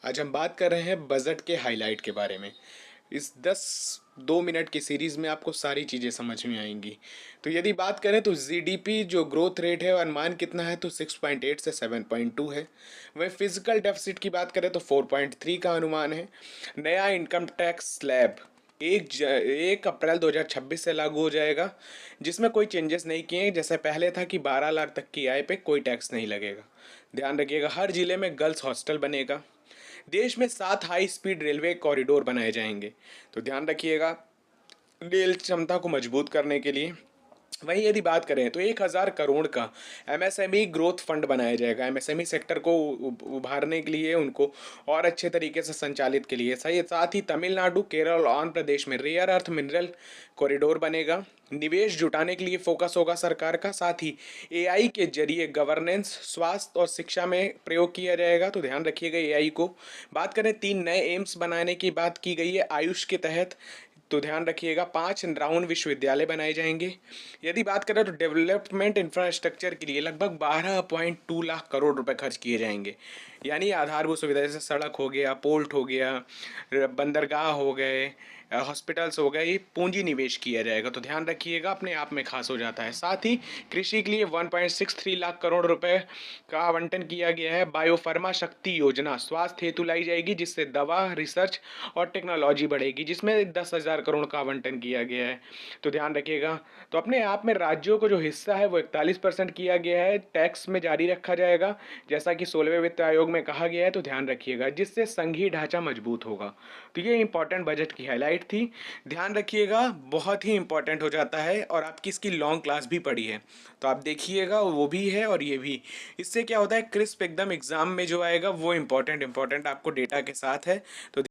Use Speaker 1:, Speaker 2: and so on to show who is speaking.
Speaker 1: आज हम बात कर रहे हैं बजट के हाइलाइट के बारे में। इस 2 मिनट की सीरीज़ में आपको सारी चीज़ें समझ में आएंगी। तो यदि बात करें तो जीडीपी जो ग्रोथ रेट है अनुमान कितना है, तो 6.8 से 7.2 है। वहीं फिजिकल डेफिसिट की बात करें तो 4.3 का अनुमान है। नया इनकम टैक्स स्लैब 1 अप्रैल 2026 से लागू हो जाएगा, जिसमें कोई चेंजेस नहीं किए हैं। जैसे पहले था कि 12 लाख तक की आय पे कोई टैक्स नहीं लगेगा। ध्यान रखिएगा, हर जिले में गर्ल्स हॉस्टल बनेगा। देश में 7 हाई स्पीड रेलवे कॉरिडोर बनाए जाएंगे। तो ध्यान रखिएगा, रेल क्षमता को मजबूत करने के लिए। वहीं यदि बात करें तो 1,000 करोड़ का एमएसएमई ग्रोथ फंड बनाया जाएगा। एमएसएमई सेक्टर को उभारने के लिए, उनको और अच्छे तरीके से संचालित के लिए। सही, साथ ही तमिलनाडु, केरल और आंध्र प्रदेश में रेयर अर्थ मिनरल कॉरिडोर बनेगा। निवेश जुटाने के लिए फोकस होगा सरकार का। साथ ही एआई के जरिए गवर्नेंस, स्वास्थ्य और शिक्षा में प्रयोग किया जाएगा। तो ध्यान रखिएगा एआई को। बात करें, 3 नए एम्स बनाने की बात की गई है आयुष के तहत। तो ध्यान रखिएगा, 5 राउंड विश्वविद्यालय बनाए जाएंगे। यदि बात करें तो डेवलपमेंट इंफ्रास्ट्रक्चर के लिए लगभग 12.2 लाख करोड़ रुपए खर्च किए जाएंगे। यानी आधारभूत सुविधा जैसे सड़क हो गया, पोर्ट हो गया, बंदरगाह हो गए, हॉस्पिटल्स हो गए, ये पूंजी निवेश किया जाएगा। तो ध्यान रखिएगा, अपने आप में खास हो जाता है। साथ ही कृषि के लिए 1.63 लाख करोड़ रुपए का आवंटन किया गया है। बायोफार्मा शक्ति योजना स्वास्थ्य हेतु लाई जाएगी, जिससे दवा, रिसर्च और टेक्नोलॉजी बढ़ेगी, जिसमें 10,000 करोड़ का आवंटन किया गया है। तो ध्यान रखिएगा। तो अपने आप में राज्यों को जो हिस्सा है वो 41% किया गया है, टैक्स में जारी रखा जाएगा, जैसा कि 16वें वित्त आयोग में कहा गया है। तो ध्यान रखिएगा, जिससे संघीय ढांचा मजबूत होगा। तो ये इंपॉर्टेंट बजट की हाईलाइट थी। ध्यान रखिएगा, बहुत ही इंपॉर्टेंट हो जाता है, और आपकी इसकी लॉन्ग क्लास भी पड़ी है, तो आप देखिएगा, वो भी है और ये भी। इससे क्या होता है, क्रिस्प एकदम एग्जाम में जो आएगा वो इंपॉर्टेंट इंपॉर्टेंट आपको डेटा के साथ है। तो